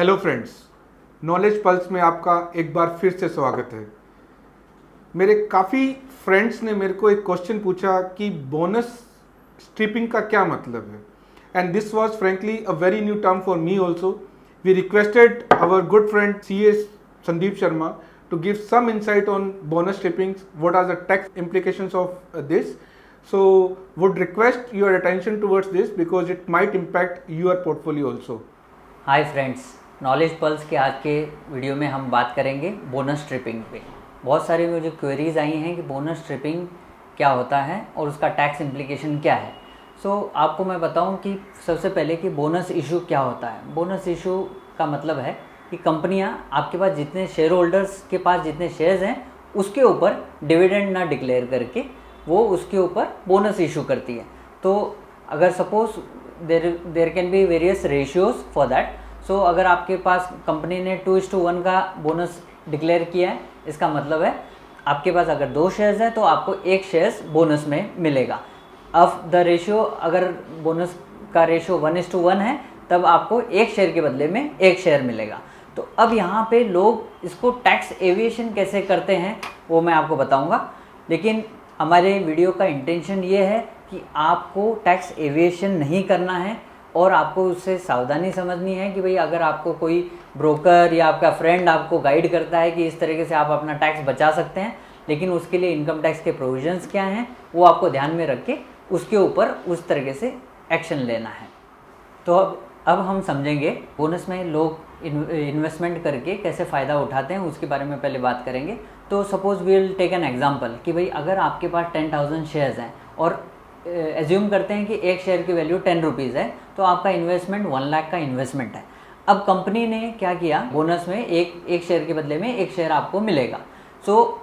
Hello friends, knowledge pulse में आपका एक बार फिर से स्वागत है। मेरे काफ़ी फ्रेंड्स ने मेरे को एक क्वेश्चन पूछा कि बोनस स्ट्रिपिंग का क्या मतलब है, and this was frankly a very new term for me also. We requested our good friend CS Sandeep Sharma to give some insight on bonus strippings, what are the tax implications of this. So would request your attention towards this because it might impact your portfolio also. Hi friends, knowledge pulse के आज के video में हम बात करेंगे bonus striping पे। बहुत सारी मुझे क्वेरीज आई हैं कि बोनस स्ट्रिपिंग क्या होता है और उसका टैक्स इम्प्लीकेशन क्या है। आपको मैं बताऊं कि सबसे पहले कि बोनस इशू क्या होता है। बोनस इशू का मतलब है कि कंपनियां आपके पास जितने शेयर होल्डर्स के पास जितने शेयर्स हैं उसके ऊपर डिविडेंड ना डिक्लेयर करके वो उसके ऊपर बोनस इशू करती है। तो अगर suppose there can be various ratios for that. अगर आपके पास कंपनी ने 2:1 का बोनस डिक्लेयर किया है, इसका मतलब है आपके पास अगर 2 शेयर्स हैं तो आपको 1 शेयर्स बोनस में मिलेगा। अब द रेशियो, अगर बोनस का रेशियो 1:1 है तब आपको 1 शेयर के बदले में 1 शेयर मिलेगा। तो अब यहाँ पे लोग इसको टैक्स एविएशन कैसे करते हैं वो मैं आपको बताऊँगा, लेकिन हमारे वीडियो का इंटेंशन ये है कि आपको टैक्स एविएशन नहीं करना है और आपको उससे सावधानी समझनी है कि भाई अगर आपको कोई ब्रोकर या आपका फ्रेंड आपको गाइड करता है कि इस तरीके से आप अपना टैक्स बचा सकते हैं, लेकिन उसके लिए इनकम टैक्स के प्रोविजंस क्या हैं वो आपको ध्यान में रख के उसके ऊपर उस तरीके से एक्शन लेना है। तो अब हम समझेंगे बोनस में लोग इन्वेस्टमेंट करके कैसे फ़ायदा उठाते हैं, उसके बारे में पहले बात करेंगे। तो suppose we will take an example कि भाई अगर आपके पास 10,000 शेयर्स हैं और एज्यूम करते हैं कि 1 शेयर की वैल्यू 10 रुपीज़ है, तो आपका इन्वेस्टमेंट 1 लाख का इन्वेस्टमेंट है। अब कंपनी ने क्या किया, बोनस में एक शेयर के बदले में 1 शेयर आपको मिलेगा।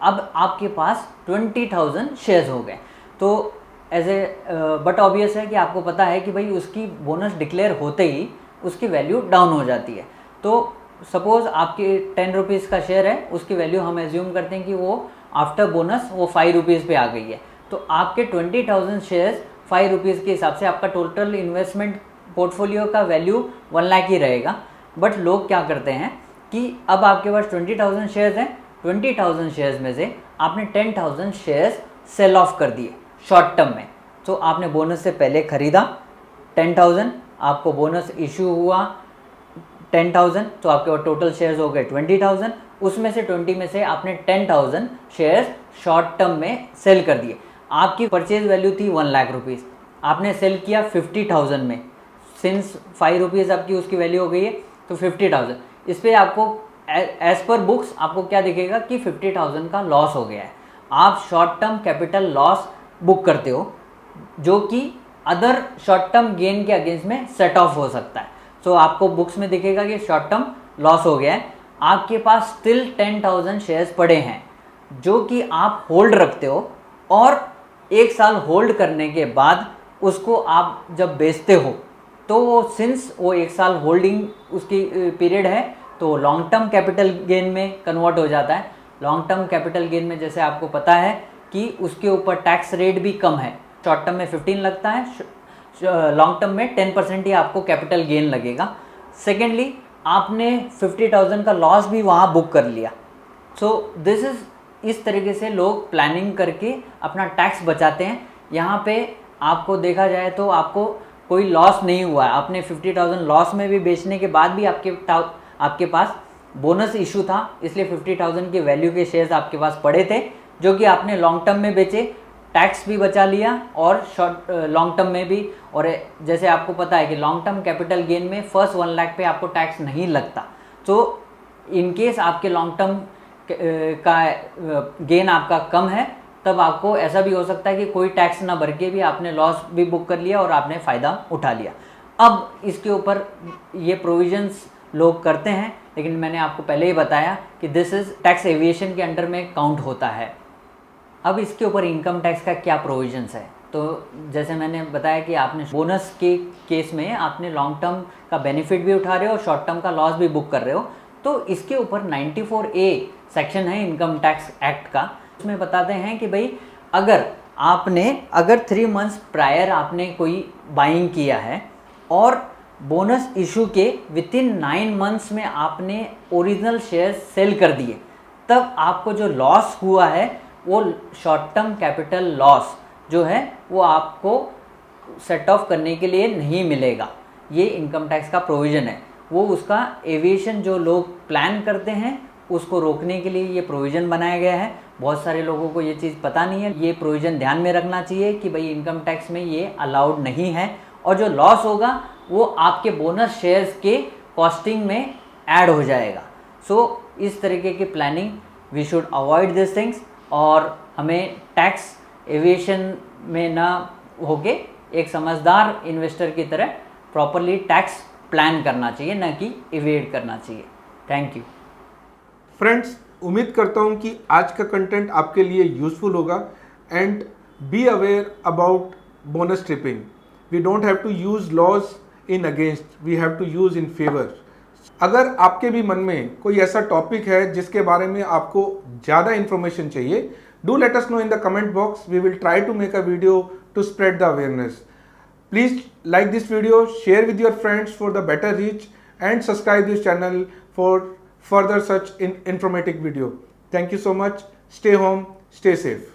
अब आपके पास 20,000 शेयर्स हो गए। तो बट ऑब्वियस है कि आपको पता है कि भाई उसकी बोनस डिक्लेयर होते ही उसकी वैल्यू डाउन हो जाती है। तो सपोज़ आपके 10 रुपीज़ का शेयर है, उसकी वैल्यू हम एज्यूम करते हैं कि वो आफ्टर बोनस वो 5 रुपीज़ पे आ गई है। तो आपके 20,000 शेयर्स 5 रुपीज़ के हिसाब से आपका टोटल इन्वेस्टमेंट पोर्टफोलियो का वैल्यू 1 लाख ही रहेगा। बट लोग क्या करते हैं कि अब आपके पास 20,000 शेयर्स हैं, 20,000 शेयर्स में से आपने 10,000 शेयर्स सेल ऑफ कर दिए शॉर्ट टर्म में। तो आपने बोनस से पहले ख़रीदा 10,000, आपको बोनस इशू हुआ 10,000, तो आपके पास टोटल शेयर्स हो गए 20,000। उसमें से 20 में से आपने 10,000 शेयर्स शॉर्ट टर्म में सेल कर दिए। आपकी परचेज वैल्यू थी 1 लाख रुपीज़, आपने सेल किया 50,000 में। सिंस 5 रुपीज़ आपकी उसकी वैल्यू हो गई है तो 50,000। इस पर आपको एज पर बुक्स आपको क्या दिखेगा कि 50,000 का लॉस हो गया है। आप short term capital loss book करते हो जो कि अदर शॉर्ट टर्म गेन के अगेंस्ट में सेट ऑफ हो सकता है। आपको बुक्स में दिखेगा कि शॉर्ट टर्म लॉस हो गया है। आपके पास स्टिल 10,000 शेयर्स पड़े हैं जो कि आप होल्ड रखते हो, और 1 साल होल्ड करने के बाद उसको आप जब बेचते हो तो वो सिंस वो 1 साल होल्डिंग उसकी पीरियड है तो लॉन्ग टर्म कैपिटल गेन में कन्वर्ट हो जाता है। लॉन्ग टर्म कैपिटल गेन में जैसे आपको पता है कि उसके ऊपर टैक्स रेट भी कम है। शॉर्ट टर्म में 15 लगता है, लॉन्ग टर्म में 10% ही आपको कैपिटल गेन लगेगा। सेकेंडली आपने 50,000 का लॉस भी वहाँ बुक कर लिया। दिस इज़, इस तरीके से लोग प्लानिंग करके अपना टैक्स बचाते हैं। यहाँ पे आपको देखा जाए तो आपको कोई लॉस नहीं हुआ है। आपने 50,000 लॉस में भी बेचने के बाद भी आपके पास बोनस इशू था, इसलिए 50,000 की वैल्यू के शेयर्स आपके पास पड़े थे जो कि आपने लॉन्ग टर्म में बेचे, टैक्स भी बचा लिया और लॉन्ग टर्म में भी। और जैसे आपको पता है कि लॉन्ग टर्म कैपिटल गेन में फर्स्ट 1 लाख पे आपको टैक्स नहीं लगता। इन केस आपके लॉन्ग टर्म का गेन आपका कम है तब आपको ऐसा भी हो सकता है कि कोई टैक्स ना भर के भी आपने लॉस भी बुक कर लिया और आपने फ़ायदा उठा लिया। अब इसके ऊपर ये प्रोविजंस लोग करते हैं, लेकिन मैंने आपको पहले ही बताया कि दिस इज़ टैक्स एविएशन के अंडर में काउंट होता है। अब इसके ऊपर इनकम टैक्स का क्या प्रोविजंस है। तो जैसे मैंने बताया कि आपने बोनस के केस में आपने लॉन्ग टर्म का बेनिफिट भी उठा रहे हो और शॉर्ट टर्म का लॉस भी बुक कर रहे हो, तो इसके ऊपर 94A सेक्शन है इनकम टैक्स एक्ट का। उसमें बताते हैं कि भाई अगर 3 मंथ्स प्रायर आपने कोई बाइंग किया है और बोनस इशू के विद इन 9 मंथ्स में आपने ओरिजिनल शेयर सेल कर दिए, तब आपको जो लॉस हुआ है वो शॉर्ट टर्म कैपिटल लॉस जो है वो आपको सेट ऑफ करने के लिए नहीं मिलेगा। ये इनकम टैक्स का प्रोविज़न है, वो उसका एविएशन जो लोग प्लान करते हैं उसको रोकने के लिए ये प्रोविज़न बनाया गया है। बहुत सारे लोगों को ये चीज़ पता नहीं है, ये प्रोविज़न ध्यान में रखना चाहिए कि भाई इनकम टैक्स में ये अलाउड नहीं है, और जो लॉस होगा वो आपके बोनस शेयर्स के कॉस्टिंग में ऐड हो जाएगा। सो इस तरीके की planning we should avoid this things, और हमें टैक्स एविएशन में ना होके एक समझदार इन्वेस्टर की तरह प्रॉपरली टैक्स प्लान करना चाहिए, ना कि इवेड करना चाहिए। थैंक यू फ्रेंड्स, उम्मीद करता हूँ कि आज का कंटेंट आपके लिए यूजफुल होगा। And be aware about bonus tripping. We don't have to use laws in against, we have to use in favour. अगर आपके भी मन में कोई ऐसा टॉपिक है जिसके बारे में आपको ज़्यादा इन्फॉर्मेशन चाहिए, do let us know in the comment box. We will try to make a video to spread the awareness. Please like this video, share with your friends for the better reach, and subscribe this channel for further such informative video. Thank you so much. Stay home, stay safe.